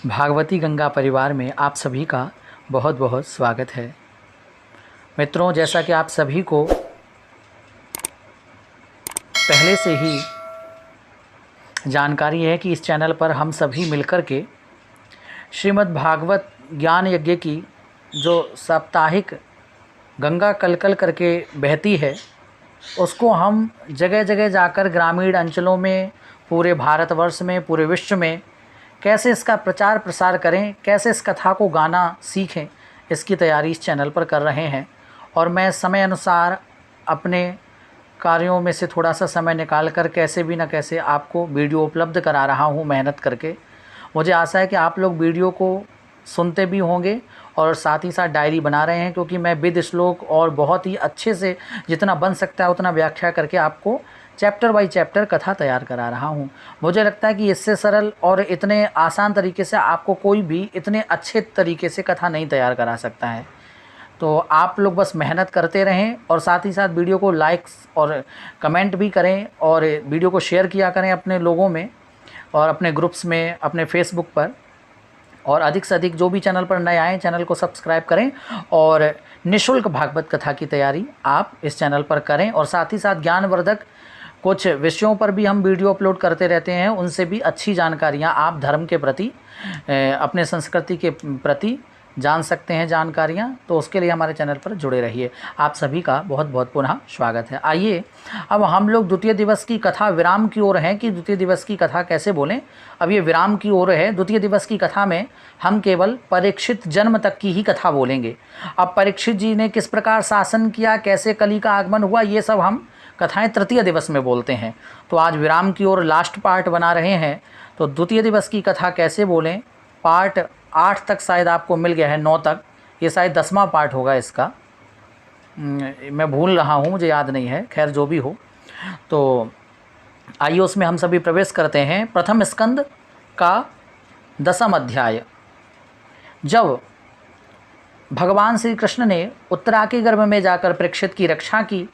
भागवती गंगा परिवार में आप सभी का बहुत बहुत स्वागत है। मित्रों, जैसा कि आप सभी को पहले से ही जानकारी है कि इस चैनल पर हम सभी मिलकर के श्रीमद् भागवत ज्ञान यज्ञ की जो साप्ताहिक गंगा कलकल करके बहती है, उसको हम जगह जगह जाकर ग्रामीण अंचलों में, पूरे भारतवर्ष में, पूरे विश्व में कैसे इसका प्रचार प्रसार करें, कैसे इस कथा को गाना सीखें, इसकी तैयारी इस चैनल पर कर रहे हैं। और मैं समय अनुसार अपने कार्यों में से थोड़ा सा समय निकाल कर कैसे भी न कैसे आपको वीडियो उपलब्ध करा रहा हूँ मेहनत करके। मुझे आशा है कि आप लोग वीडियो को सुनते भी होंगे और साथ ही साथ डायरी बना रहे हैं, क्योंकि मैं विद श्लोक और बहुत ही अच्छे से जितना बन सकता है उतना व्याख्या करके आपको चैप्टर बाय चैप्टर कथा तैयार करा रहा हूँ। मुझे लगता है कि इससे सरल और इतने आसान तरीके से आपको कोई भी इतने अच्छे तरीके से कथा नहीं तैयार करा सकता है। तो आप लोग बस मेहनत करते रहें और साथ ही साथ वीडियो को लाइक्स और कमेंट भी करें और वीडियो को शेयर किया करें अपने लोगों में और अपने ग्रुप्स में, अपने फेसबुक पर। और अधिक से अधिक जो भी चैनल पर नए आए चैनल को सब्सक्राइब करें और निःशुल्क भागवत कथा की तैयारी आप इस चैनल पर करें। और साथ ही साथ ज्ञानवर्धक कुछ विषयों पर भी हम वीडियो अपलोड करते रहते हैं, उनसे भी अच्छी जानकारियाँ आप धर्म के प्रति, अपने संस्कृति के प्रति जान सकते हैं जानकारियाँ। तो उसके लिए हमारे चैनल पर जुड़े रहिए। आप सभी का बहुत बहुत पुनः स्वागत है। आइए अब हम लोग द्वितीय दिवस की कथा विराम की ओर हैं कि द्वितीय दिवस की कथा कैसे बोलें। अब ये विराम की ओर है। द्वितीय दिवस की कथा में हम केवल परीक्षित जन्म तक की ही कथा बोलेंगे। अब परीक्षित जी ने किस प्रकार शासन किया, कैसे कली का आगमन हुआ, ये सब हम कथाएं तृतीय दिवस में बोलते हैं। तो आज विराम की ओर लास्ट पार्ट बना रहे हैं। तो द्वितीय दिवस की कथा कैसे बोलें, पार्ट 8 तक शायद आपको मिल गया है, 9 तक, ये शायद 10वां पार्ट होगा इसका, मैं भूल रहा हूँ, मुझे याद नहीं है। खैर जो भी हो, तो आइए उसमें हम सभी प्रवेश करते हैं। प्रथम स्कंद का 10वां अध्याय। जब भगवान श्री कृष्ण ने उत्तरा के गर्भ में जाकर परीक्षित की रक्षा की,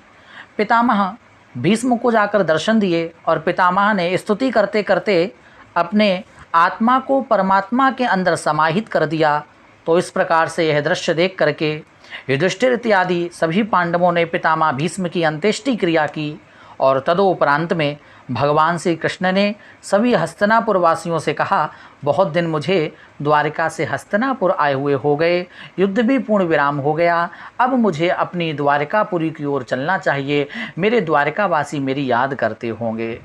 पितामह भीष्म को जाकर दर्शन दिए और पितामह ने स्तुति करते करते अपने आत्मा को परमात्मा के अंदर समाहित कर दिया। तो इस प्रकार से यह दृश्य देख करके युधिष्ठिर इत्यादि सभी पांडवों ने पितामह भीष्म की अंत्येष्टि क्रिया की। और तदोपरांत में भगवान श्री कृष्ण ने सभी हस्तिनापुर वासियों से कहा, बहुत दिन मुझे द्वारिका से हस्तिनापुर आए हुए हो गए, युद्ध भी पूर्ण विराम हो गया, अब मुझे अपनी द्वारिकापुरी की ओर चलना चाहिए। मेरे द्वारिकावासी मेरी याद करते होंगे।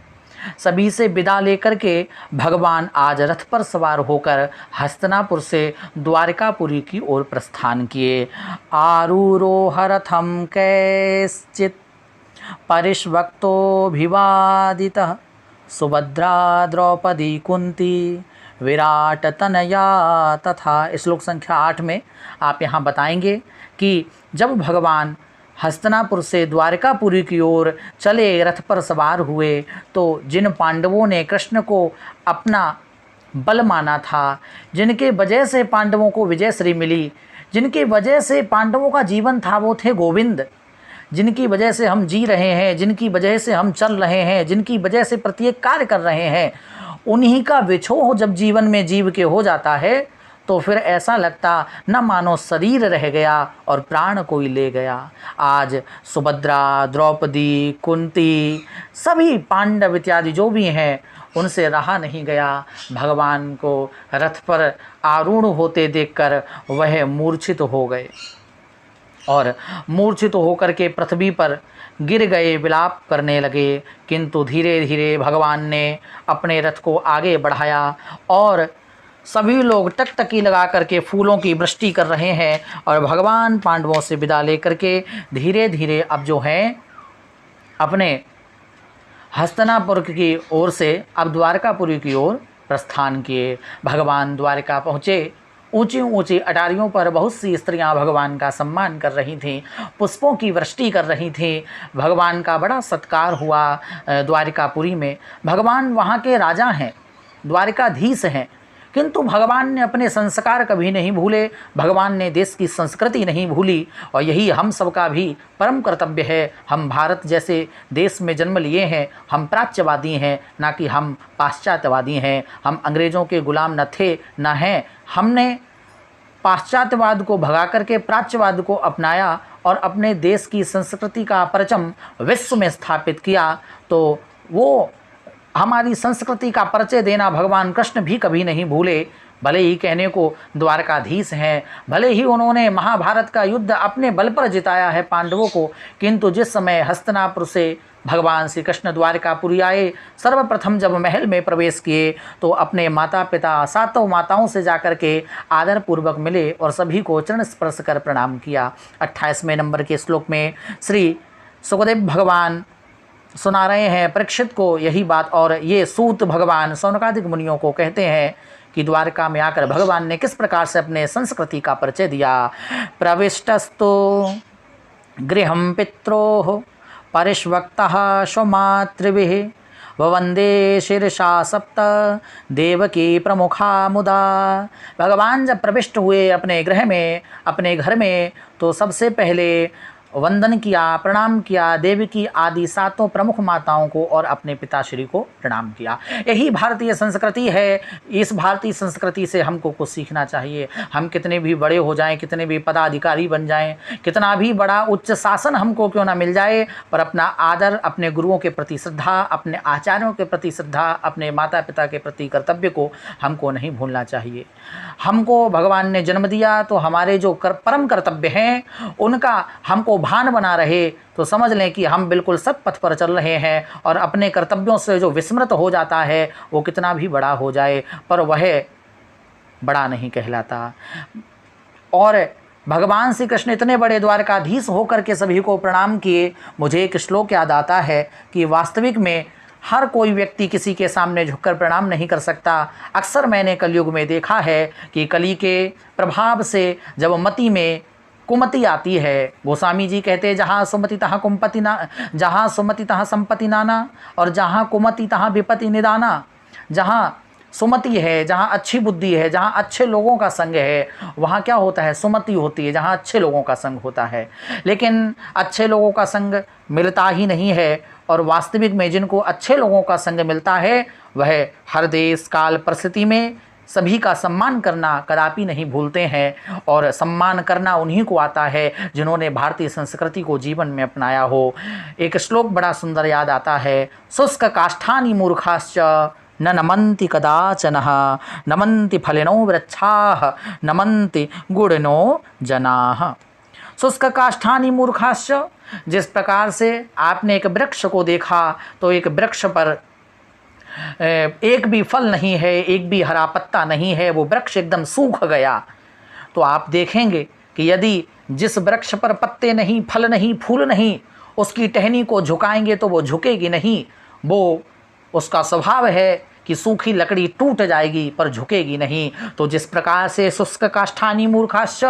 सभी से विदा लेकर के भगवान आज रथ पर सवार होकर हस्तिनापुर से द्वारिकापुरी की ओर प्रस्थान किए। आरूरोह रथम कैश्चित् परिष्वक्तोऽभिवादितः सुभद्रा द्रौपदी कुंती विराट तनया तथा। श्लोक संख्या 8 में आप यहाँ बताएंगे कि जब भगवान हस्तिनापुर से द्वारिकापुरी की ओर चले, रथ पर सवार हुए, तो जिन पांडवों ने कृष्ण को अपना बल माना था, जिनके वजह से पांडवों को विजयश्री मिली, जिनकी वजह से पांडवों का जीवन था, वो थे गोविंद। जिनकी वजह से हम जी रहे हैं, जिनकी वजह से हम चल रहे हैं, जिनकी वजह से प्रत्येक कार्य कर रहे हैं, उन्हीं का विछोह जब जीवन में जीव के हो जाता है तो फिर ऐसा लगता न मानो शरीर रह गया और प्राण कोई ले गया। आज सुभद्रा, द्रौपदी, कुंती, सभी पांडव इत्यादि जो भी हैं, उनसे रहा नहीं गया। भगवान को रथ पर आरूढ़ होते देखकर वह मूर्छित हो गए और मूर्छित होकर के पृथ्वी पर गिर गए, विलाप करने लगे। किंतु धीरे धीरे भगवान ने अपने रथ को आगे बढ़ाया और सभी लोग टकटकी लगा करके फूलों की वृष्टि कर रहे हैं और भगवान पांडवों से विदा लेकर के धीरे धीरे अब जो हैं अपने हस्तिनापुर की ओर से अब द्वारकापुरी की ओर प्रस्थान किए। भगवान द्वारका पहुँचे। ऊंची ऊंची अटारियों पर बहुत सी स्त्रियां भगवान का सम्मान कर रही थीं, पुष्पों की वृष्टि कर रही थीं। भगवान का बड़ा सत्कार हुआ द्वारिकापुरी में। भगवान वहाँ के राजा हैं, द्वारिकाधीश हैं, किंतु भगवान ने अपने संस्कार कभी नहीं भूले, भगवान ने देश की संस्कृति नहीं भूली। और यही हम सबका भी परम कर्तव्य है। हम भारत जैसे देश में जन्म लिए हैं, हम प्राच्यवादी हैं, ना कि हम पाश्चात्यवादी हैं। हम अंग्रेज़ों के गुलाम न थे न हैं। हमने पाश्चात्यवाद को भगा करके प्राच्यवाद को अपनाया और अपने देश की संस्कृति का परचम विश्व में स्थापित किया। तो वो हमारी संस्कृति का परिचय देना भगवान कृष्ण भी कभी नहीं भूले। भले ही कहने को द्वारकाधीश हैं, भले ही उन्होंने महाभारत का युद्ध अपने बल पर जिताया है पांडवों को, किंतु जिस समय हस्तिनापुर से भगवान श्री कृष्ण द्वारकापुरी आए, सर्वप्रथम जब महल में प्रवेश किए तो अपने माता पिता सातों माताओं से जाकर के आदरपूर्वक मिले और सभी को चरण स्पर्श कर प्रणाम किया। 28वें नंबर के श्लोक में श्री सुखदेव भगवान सुना रहे हैं परीक्षित को यही बात, और ये सूत भगवान सौनकादिक मुनियों को कहते हैं कि द्वारका में आकर भगवान ने किस प्रकार से अपने संस्कृति का परिचय दिया। प्रविष्टस्तु गृहं पित्रोः परिष्वक्तः स्वमातृभिः वंदे शीर्षा सप्त देवकी प्रमुखा मुदा। भगवान जब प्रविष्ट हुए अपने गृह में, अपने घर में, तो सबसे पहले वंदन किया, प्रणाम किया देवकी आदि सातों प्रमुख माताओं को और अपने पिताश्री को प्रणाम किया। यही भारतीय संस्कृति है। इस भारतीय संस्कृति से हमको कुछ सीखना चाहिए। हम कितने भी बड़े हो जाएं, कितने भी पदाधिकारी बन जाएं, कितना भी बड़ा उच्च शासन हमको क्यों ना मिल जाए, पर अपना आदर, अपने गुरुओं के प्रति श्रद्धा, अपने आचार्यों के प्रति श्रद्धा, अपने माता पिता के प्रति कर्तव्य को हमको नहीं भूलना चाहिए। हमको भगवान ने जन्म दिया तो हमारे जो परम कर्तव्य हैं उनका हमको भान बना रहे तो समझ लें कि हम बिल्कुल सत्पथ पर चल रहे हैं। और अपने कर्तव्यों से जो विस्मृत हो जाता है वो कितना भी बड़ा हो जाए पर वह बड़ा नहीं कहलाता। और भगवान श्री कृष्ण इतने बड़े द्वारकाधीश होकर के सभी को प्रणाम किए। मुझे एक श्लोक याद आता है कि वास्तविक में हर कोई व्यक्ति किसी के सामने झुककर प्रणाम नहीं कर सकता। अक्सर मैंने कलयुग में देखा है कि कली के प्रभाव से जब मति में कुमति आती है, गोस्वामी जी कहते हैं जहाँ सुमति तहाँ कुमपति ना, जहाँ सुमति तहाँ संपत्ति नाना और जहाँ कुमति तहाँ विपत्ति निदाना। जहाँ सुमति है, जहाँ अच्छी बुद्धि है, जहाँ अच्छे लोगों का संग है, वहाँ क्या होता है, सुमति होती है, जहाँ अच्छे लोगों का संग होता है। लेकिन अच्छे लोगों का संग मिलता ही नहीं है। और वास्तविक में जिनको अच्छे लोगों का संग मिलता है वह हर देश काल परिस्थिति में सभी का सम्मान करना कदापि नहीं भूलते हैं। और सम्मान करना उन्हीं को आता है जिन्होंने भारतीय संस्कृति को जीवन में अपनाया हो। एक श्लोक बड़ा सुंदर याद आता है, शुष्क काष्ठानि मूर्खाश्च न नमन्ति कदाचनः नमन्ति फलिनो वृक्षाः नमन्ति गुणिनो जनाः। शुष्क काष्ठानि मूर्खाश्च, जिस प्रकार से आपने एक वृक्ष को देखा तो एक वृक्ष पर एक भी फल नहीं है, एक भी हरा पत्ता नहीं है, वो वृक्ष एकदम सूख गया। तो आप देखेंगे कि यदि जिस वृक्ष पर पत्ते नहीं, फल नहीं, फूल नहीं, उसकी टहनी को झुकाएंगे तो वो झुकेगी नहीं। वो उसका स्वभाव है कि सूखी लकड़ी टूट जाएगी पर झुकेगी नहीं। तो जिस प्रकार से शुष्क काष्ठानि मूर्खाश्च,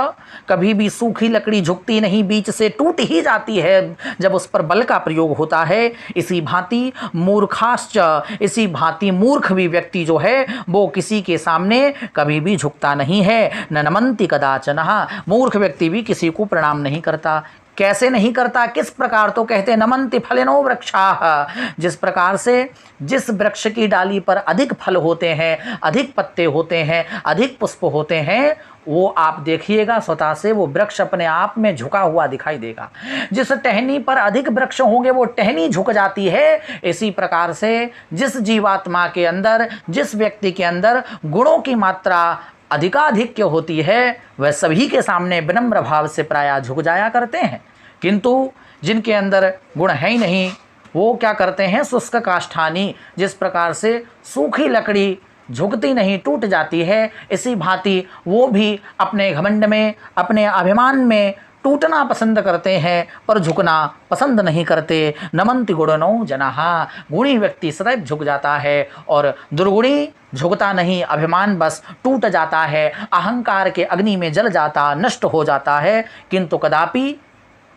कभी भी सूखी लकड़ी झुकती नहीं, बीच से टूट ही जाती है जब उस पर बल का प्रयोग होता है। इसी भांति मूर्खाश्च, इसी भांति मूर्ख भी व्यक्ति जो है वो किसी के सामने कभी भी झुकता नहीं है। न नमन्ति कदाचनः, मूर्ख व्यक्ति भी किसी को प्रणाम नहीं करता। कैसे नहीं करता, किस प्रकार, तो कहते नमन्ति फलिनो वृक्षाः, जिस प्रकार से जिस वृक्ष की डाली पर अधिक फल होते हैं, अधिक पत्ते होते हैं, अधिक पुष्प होते हैं, वो आप देखिएगा स्वतः से वो वृक्ष अपने आप में झुका हुआ दिखाई देगा। जिस टहनी पर अधिक वृक्ष होंगे वो टहनी झुक जाती है। इसी प्रकार से जिस जीवात्मा के अंदर, जिस व्यक्ति के अंदर गुणों की मात्रा अधिकाधिक्य होती है वह सभी के सामने विनम्र भाव से प्रायः झुक जाया करते हैं। किंतु जिनके अंदर गुण है ही नहीं वो क्या करते हैं, शुष्क काष्ठानि, जिस प्रकार से सूखी लकड़ी झुकती नहीं, टूट जाती है, इसी भांति वो भी अपने घमंड में, अपने अभिमान में टूटना पसंद करते हैं पर झुकना पसंद नहीं करते। नमन्ति गुणिनो जनाः, गुणी व्यक्ति सदैव झुक जाता है और दुर्गुणी झुकता नहीं, अभिमान बस टूट जाता है, अहंकार के अग्नि में जल जाता, नष्ट हो जाता है, किंतु कदापि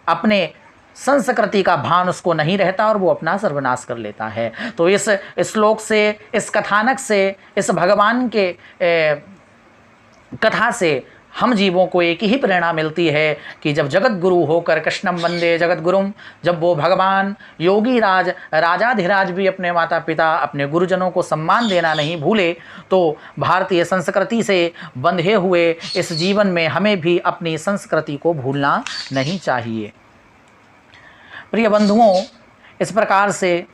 अपने संस्कृति का भान उसको नहीं रहता और वो अपना सर्वनाश कर लेता है। तो इस श्लोक से, इस कथानक से, इस भगवान के कथा से हम जीवों को एक ही प्रेरणा मिलती है कि जब जगत गुरु होकर कृष्णम वंदे जगत गुरुम, जब वो भगवान योगी राज राजाधिराज भी अपने माता पिता, अपने गुरुजनों को सम्मान देना नहीं भूले, तो भारतीय संस्कृति से बंधे हुए इस जीवन में हमें भी अपनी संस्कृति को भूलना नहीं चाहिए। प्रिय बंधुओं, इस प्रकार से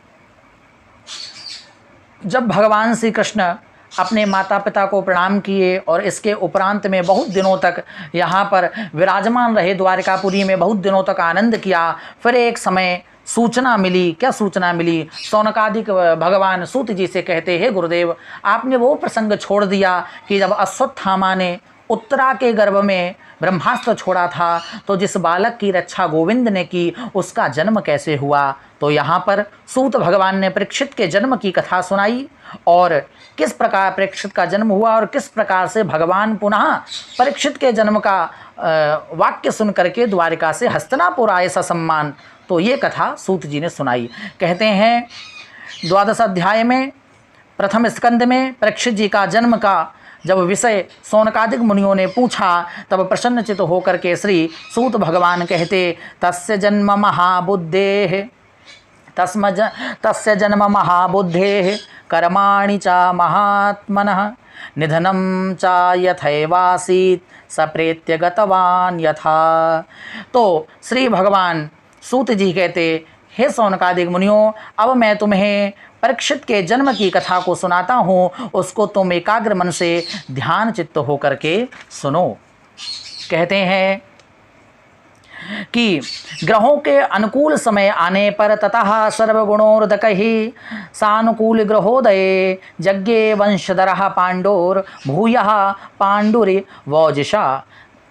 जब भगवान श्री कृष्ण अपने माता पिता को प्रणाम किए और इसके उपरांत में बहुत दिनों तक यहाँ पर विराजमान रहे, द्वारकापुरी में बहुत दिनों तक आनंद किया। फिर एक समय सूचना मिली। क्या सूचना मिली? शौनकादिक भगवान सूत जी से कहते हैं, गुरुदेव आपने वो प्रसंग छोड़ दिया कि जब अश्वत्थामा ने उत्तरा के गर्भ में ब्रह्मास्त्र छोड़ा था, तो जिस बालक की रक्षा गोविंद ने की उसका जन्म कैसे हुआ? तो यहाँ पर सूत भगवान ने परीक्षित के जन्म की कथा सुनाई और किस प्रकार परीक्षित का जन्म हुआ और किस प्रकार से भगवान पुनः परीक्षित के जन्म का वाक्य सुन करके द्वारिका से हस्तिनापुर आए ससम्मान। तो ये कथा सूत जी ने सुनाई। कहते हैं 12 अध्याय में प्रथम स्कंद में परीक्षित जी का जन्म का जब विषय शौनकादिक मुनियों ने पूछा, तब प्रसन्नचित होकर के श्री सूत भगवान कहते, तस्य जन्म महाबुद्धेः तस्य जन्म महाबुद्धेः कर्माणि च महात्मनः निधनं च यथैवासीत् सप्रेत्य गतवान् यथा। तो श्री भगवान सूत जी कहते, हे शौनकादिक मुनियों, अब मैं तुम्हें परीक्षित के जन्म की कथा को सुनाता हूँ, उसको तुम एकाग्र मन से ध्यान चित्त होकर के सुनो। कहते हैं कि ग्रहों के अनुकूल समय आने पर ततः सर्वगुणोर्दक ही सानुकूल ग्रहोदये यज्ञे वंशधरः पांडोर भूयः पांडुरि वौजिषा।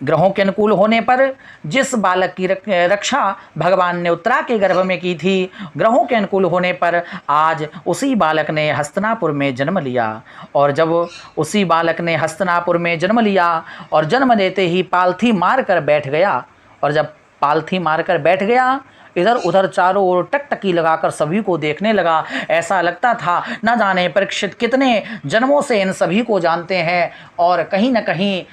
ग्रहों के अनुकूल होने पर जिस बालक की रक्षा भगवान ने उत्तरा के गर्भ में की थी, ग्रहों के अनुकूल होने पर आज उसी बालक ने हस्तिनापुर में जन्म लिया। और जब उसी बालक ने हस्तिनापुर में जन्म लिया और जन्म लेते ही पालथी मार कर बैठ गया, और जब पालथी मार कर बैठ गया, इधर उधर चारों ओर टकटकी लगाकर सभी को देखने लगा। ऐसा लगता था न जाने परीक्षित कितने जन्मों से इन सभी को जानते हैं। और कहीं न कहीं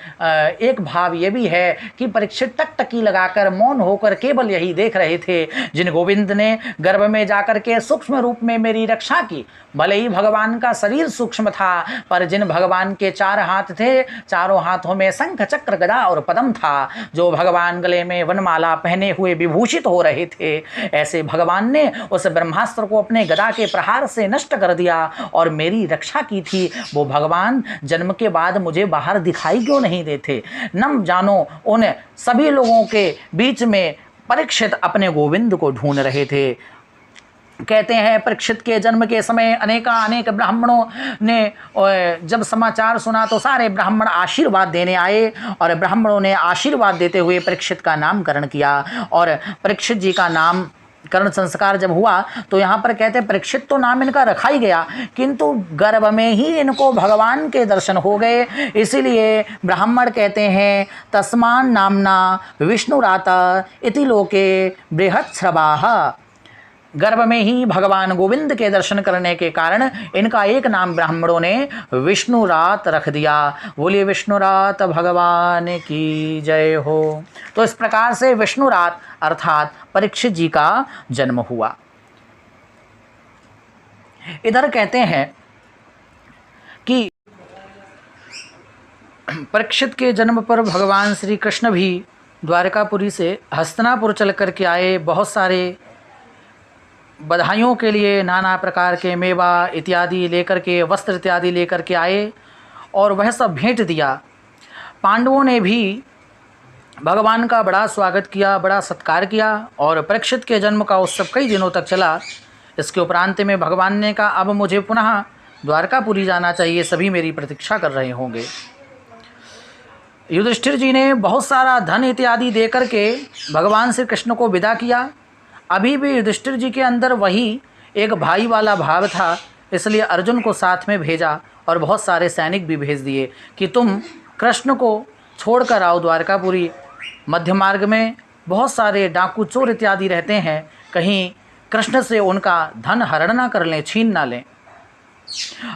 एक भाव ये भी है कि परीक्षित टकटकी लगाकर मौन होकर केवल यही देख रहे थे, जिन गोविंद ने गर्भ में जाकर के सूक्ष्म रूप में मेरी रक्षा की। भले ही भगवान का शरीर सूक्ष्म था, पर जिन भगवान के 4 हाथ थे, चारों हाथों में शंख चक्र गदा और पद्म था, जो भगवान गले में वनमाला पहने हुए विभूषित हो रहे थे, ऐसे भगवान ने उस ब्रह्मास्त्र को अपने गदा के प्रहार से नष्ट कर दिया और मेरी रक्षा की थी। वो भगवान जन्म के बाद मुझे बाहर दिखाई क्यों नहीं देते? न जानो उन सभी लोगों के बीच में परीक्षित अपने गोविंद को ढूंढ रहे थे। कहते हैं परीक्षित के जन्म के समय अनेक ब्राह्मणों ने जब समाचार सुना तो सारे ब्राह्मण आशीर्वाद देने आए और ब्राह्मणों ने आशीर्वाद देते हुए परीक्षित का नामकरण किया। और परीक्षित जी का नामकरण संस्कार जब हुआ तो यहाँ पर कहते हैं परीक्षित तो नाम इनका रखा ही गया, किंतु गर्भ में ही इनको भगवान के दर्शन हो गए। इसीलिए ब्राह्मण कहते हैं तस्मान नामना विष्णुराता इति लोके बृहत्स्रवाः। गर्भ में ही भगवान गोविंद के दर्शन करने के कारण इनका एक नाम ब्राह्मणों ने विष्णुरात रख दिया। बोलिए विष्णुरात भगवान की जय हो। तो इस प्रकार से विष्णुरात अर्थात परीक्षित जी का जन्म हुआ। इधर कहते हैं कि परीक्षित के जन्म पर भगवान श्री कृष्ण भी द्वारकापुरी से हस्तिनापुर चल कर के आए। बहुत सारे बधाइयों के लिए नाना प्रकार के मेवा इत्यादि लेकर के, वस्त्र इत्यादि लेकर के आए और वह सब भेंट दिया। पांडवों ने भी भगवान का बड़ा स्वागत किया, बड़ा सत्कार किया और परीक्षित के जन्म का उत्सव कई दिनों तक चला। इसके उपरांत में भगवान ने कहा अब मुझे पुनः द्वारकापुरी जाना चाहिए, सभी मेरी प्रतीक्षा कर रहे होंगे। युधिष्ठिर जी ने बहुत सारा धन इत्यादि दे करके भगवान श्री कृष्ण को विदा किया। अभी भी युधिष्ठिर जी के अंदर वही एक भाई वाला भाव था, इसलिए अर्जुन को साथ में भेजा और बहुत सारे सैनिक भी भेज दिए कि तुम कृष्ण को छोड़कर आओ द्वारकापुरी। मध्य मार्ग में बहुत सारे डाकू चोर इत्यादि रहते हैं, कहीं कृष्ण से उनका धन हरण ना कर लें, छीन ना लें।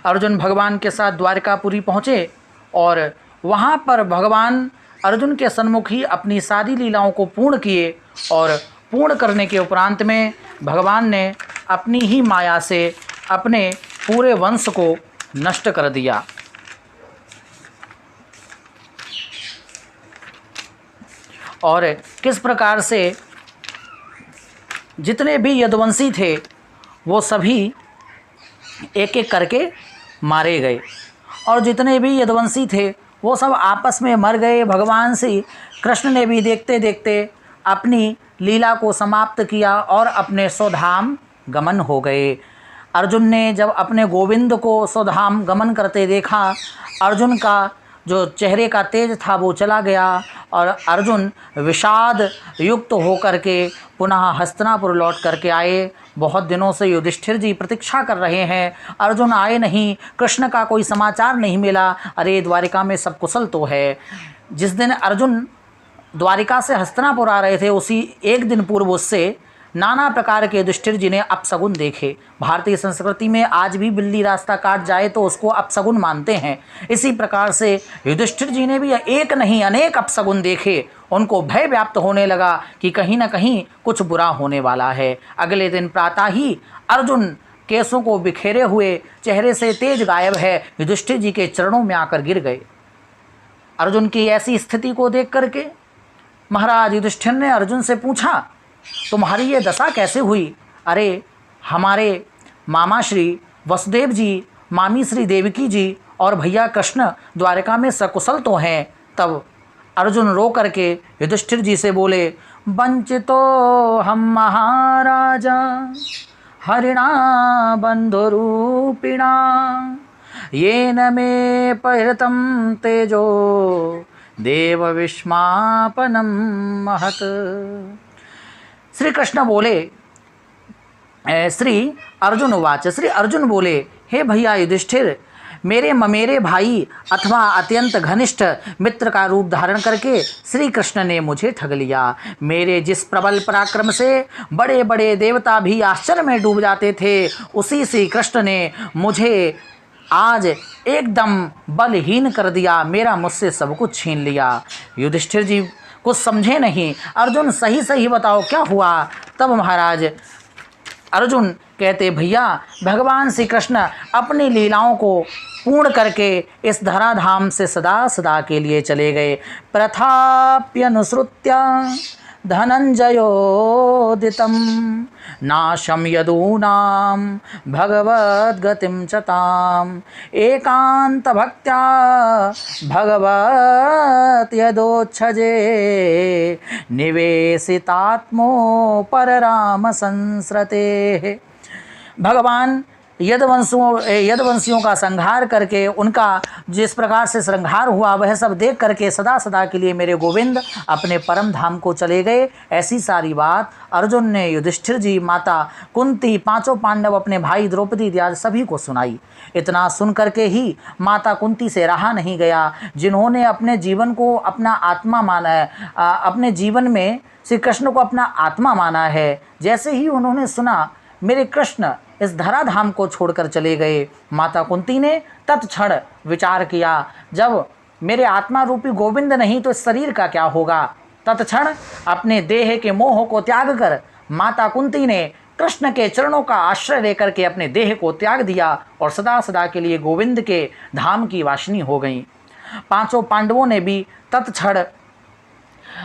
अर्जुन भगवान के साथ द्वारकापुरी पहुँचे और वहाँ पर भगवान अर्जुन के सन्मुख ही अपनी सारी लीलाओं को पूर्ण किए और पूर्ण करने के उपरांत में भगवान ने अपनी ही माया से अपने पूरे वंश को नष्ट कर दिया। और किस प्रकार से जितने भी यदुवंशी थे वो सभी एक एक करके मारे गए, और जितने भी यदुवंशी थे वो सब आपस में मर गए। भगवान श्री कृष्ण ने भी देखते देखते अपनी लीला को समाप्त किया और अपने स्वधाम गमन हो गए। अर्जुन ने जब अपने गोविंद को स्वधाम गमन करते देखा, अर्जुन का जो चेहरे का तेज था वो चला गया और अर्जुन विषाद युक्त होकर के पुनः हस्तिनापुर लौट करके आए। बहुत दिनों से युधिष्ठिर जी प्रतीक्षा कर रहे हैं, अर्जुन आए नहीं, कृष्ण का कोई समाचार नहीं मिला। अरे द्वारिका में सब कुशल तो है। जिस दिन अर्जुन द्वारिका से हस्तिनापुर आ रहे थे उसी एक दिन पूर्व उससे नाना प्रकार के युधिष्ठिर जी ने अपशगुन देखे। भारतीय संस्कृति में आज भी बिल्ली रास्ता काट जाए तो उसको अपशगुन मानते हैं। इसी प्रकार से युधिष्ठिर जी ने भी एक नहीं अनेक अपशगुन देखे। उनको भय व्याप्त होने लगा कि कहीं ना कहीं कुछ बुरा होने वाला है। अगले दिन प्रातः ही अर्जुन केसों को बिखेरे हुए, चेहरे से तेज गायब है, युधिष्ठिर जी के चरणों में आकर गिर गए। अर्जुन की ऐसी स्थिति को देख करके महाराज युधिष्ठिर ने अर्जुन से पूछा, तुम्हारी ये दशा कैसे हुई? अरे हमारे मामा श्री वसुदेव जी, मामी श्री देवकी जी और भैया कृष्ण द्वारिका में सकुशल तो हैं। तब अर्जुन रो करके युधिष्ठिर जी से बोले, वंचितो हम महाराजा हरिणा बंधुरूपिणा येन मे परिहृतं तेजो देव विस्मापनम महत। श्री कृष्ण बोले, श्री अर्जुन उवाच, श्री अर्जुन बोले, हे भैया युधिष्ठिर, मेरे ममेरे भाई अथवा अत्यंत घनिष्ठ मित्र का रूप धारण करके श्री कृष्ण ने मुझे ठग लिया। मेरे जिस प्रबल पराक्रम से बड़े बड़े देवता भी आश्चर्य में डूब जाते थे, उसी श्री कृष्ण ने मुझे आज एकदम बलहीन कर दिया, मेरा मुझसे सब कुछ छीन लिया। युधिष्ठिर जी कुछ समझे नहीं। अर्जुन सही सही बताओ क्या हुआ? तब महाराज अर्जुन कहते, भैया भगवान श्री कृष्ण अपनी लीलाओं को पूर्ण करके इस धराधाम से सदा सदा के लिए चले गए। प्रथाप्यनुसृत्य धनंजयोदितं नाशं यदूनां भगवद्गतिं च ताम् एकान्तभक्त्या भगवत् यदोच्छजे निवेशितात्मो परराम संस्रते। भगवान यदवंशियों का संहार करके उनका जिस प्रकार से श्रृंगार हुआ वह सब देख करके सदा सदा के लिए मेरे गोविंद अपने परम धाम को चले गए। ऐसी सारी बात अर्जुन ने युधिष्ठिर जी, माता कुंती, पांचों पांडव, अपने भाई द्रौपदी इत्यादि सभी को सुनाई। इतना सुन करके ही माता कुंती से रहा नहीं गया, जिन्होंने अपने जीवन को अपना आत्मा माना है, अपने जीवन में श्री कृष्ण को अपना आत्मा माना है। जैसे ही उन्होंने सुना मेरे कृष्ण इस धराधाम को छोड़कर चले गए, माता कुंती ने तत्क्षण विचार किया, जब मेरे आत्मा रूपी गोविंद नहीं तो इस शरीर का क्या होगा। तत्क्षण अपने देह के मोह को त्याग कर माता कुंती ने कृष्ण के चरणों का आश्रय लेकर के अपने देह को त्याग दिया और सदा सदा के लिए गोविंद के धाम की वासिनी हो गई। पांचों पांडवों ने भी तत्क्षण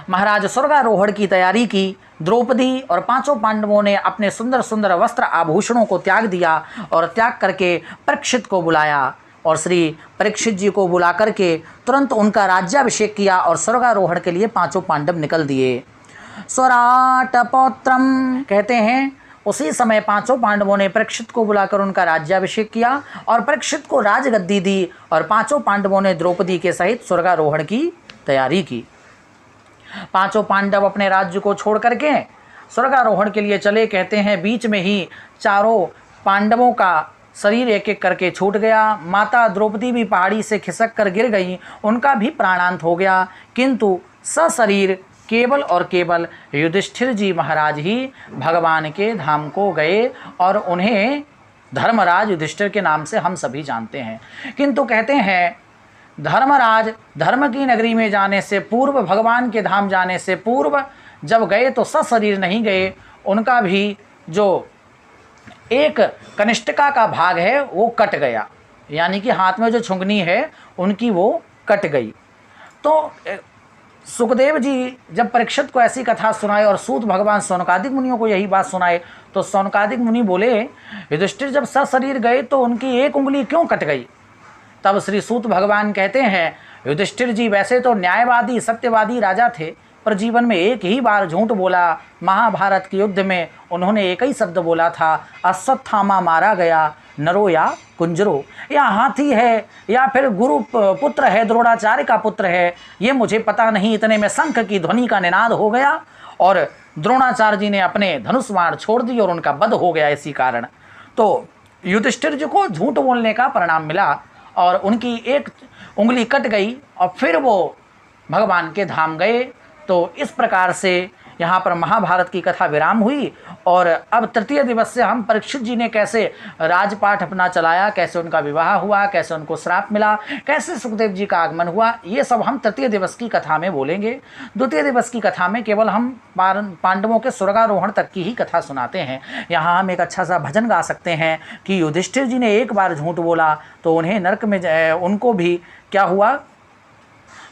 महाराज स्वर्गारोहण की तैयारी की। द्रौपदी और पांचों पांडवों ने अपने सुंदर सुंदर वस्त्र आभूषणों को त्याग दिया और त्याग करके परीक्षित को बुलाया और श्री परीक्षित जी को बुला करके तुरंत उनका राज्याभिषेक किया और स्वर्गारोहण के लिए पांचों पांडव निकल दिए। स्वराटपौत्रम कहते हैं, उसी समय पांचों पांडवों ने परीक्षित को बुलाकर उनका राज्याभिषेक किया और परीक्षित को राजगद्दी दी और पांचों पांडवों ने द्रौपदी के सहित स्वर्गारोहण की तैयारी की। पांचों पांडव अपने राज्य को छोड़ करके स्वर्गारोहण के लिए चले। कहते हैं बीच में ही चारों पांडवों का शरीर एक एक करके छूट गया। माता द्रौपदी भी पहाड़ी से खिसक कर गिर गई, उनका भी प्राणांत हो गया, किंतु सशरीर केवल और केवल युधिष्ठिर जी महाराज ही भगवान के धाम को गए और उन्हें धर्मराज युधिष्ठिर के नाम से हम सभी जानते हैं। किंतु कहते हैं धर्मराज धर्म की नगरी में जाने से पूर्व, भगवान के धाम जाने से पूर्व जब गए तो सशरीर नहीं गए, उनका भी जो एक कनिष्ठिका का भाग है वो कट गया, यानी कि हाथ में जो छुंगनी है उनकी वो कट गई। तो सुखदेव जी जब परीक्षित को ऐसी कथा सुनाए और सूत भगवान शौनकादिक मुनियों को यही बात सुनाए तो शौनकादिक मुनि बोले युधिष्ठिर जब सशरीर गए तो उनकी एक उंगली क्यों कट गई। तब श्री सूत भगवान कहते हैं युधिष्ठिर जी वैसे तो न्यायवादी सत्यवादी राजा थे, पर जीवन में एक ही बार झूठ बोला। महाभारत के युद्ध में उन्होंने एक ही शब्द बोला था, अश्वत्थामा मारा गया, नरो या कुंजरो, या हाथी है या फिर गुरु पुत्र है, द्रोणाचार्य का पुत्र है, ये मुझे पता नहीं। इतने में शंख की ध्वनि का निनाद हो गया और द्रोणाचार्य जी ने अपने धनुष बाण छोड़ दी और उनका वध हो गया। इसी कारण तो युधिष्ठिर जी को झूठ बोलने का परिणाम मिला और उनकी एक उंगली कट गई और फिर वो भगवान के धाम गए। तो इस प्रकार से यहाँ पर महाभारत की कथा विराम हुई और अब तृतीय दिवस से हम परीक्षित जी ने कैसे राजपाट अपना चलाया, कैसे उनका विवाह हुआ, कैसे उनको श्राप मिला, कैसे सुखदेव जी का आगमन हुआ, ये सब हम तृतीय दिवस की कथा में बोलेंगे। द्वितीय दिवस की कथा में केवल हम पांडवों के स्वर्गारोहण तक की ही कथा सुनाते हैं। यहाँ हम एक अच्छा सा भजन गा सकते हैं कि युधिष्ठिर जी ने एक बार झूठ बोला तो उन्हें नरक में उनको भी क्या हुआ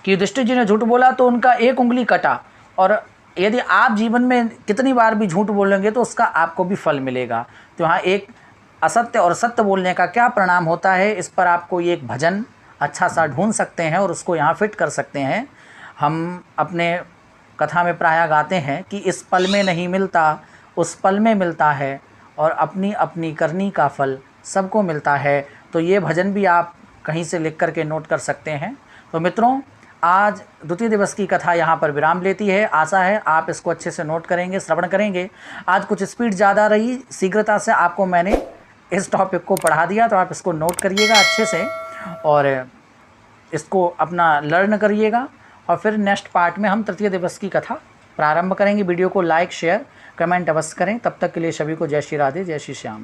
कि युधिष्ठिर जी ने झूठ बोला तो उनका एक उंगली कटा। और यदि आप जीवन में कितनी बार भी झूठ बोलेंगे तो उसका आपको भी फल मिलेगा। तो यहाँ एक असत्य और सत्य बोलने का क्या परिणाम होता है, इस पर आपको ये एक भजन अच्छा सा ढूंढ सकते हैं और उसको यहाँ फिट कर सकते हैं। हम अपने कथा में प्रायः गाते हैं कि इस पल में नहीं मिलता उस पल में मिलता है और अपनी अपनी करनी का फल सबको मिलता है। तो ये भजन भी आप कहीं से लिख करके नोट कर सकते हैं। तो मित्रों, आज द्वितीय दिवस की कथा यहाँ पर विराम लेती है। आशा है आप इसको अच्छे से नोट करेंगे, श्रवण करेंगे। आज कुछ स्पीड ज़्यादा रही, शीघ्रता से आपको मैंने इस टॉपिक को पढ़ा दिया, तो आप इसको नोट करिएगा अच्छे से और इसको अपना लर्न करिएगा। और फिर नेक्स्ट पार्ट में हम तृतीय दिवस की कथा प्रारंभ करेंगे। वीडियो को लाइक शेयर कमेंट अवश्य करें। तब तक के लिए सभी को जय श्री राधे, जय श्री श्याम।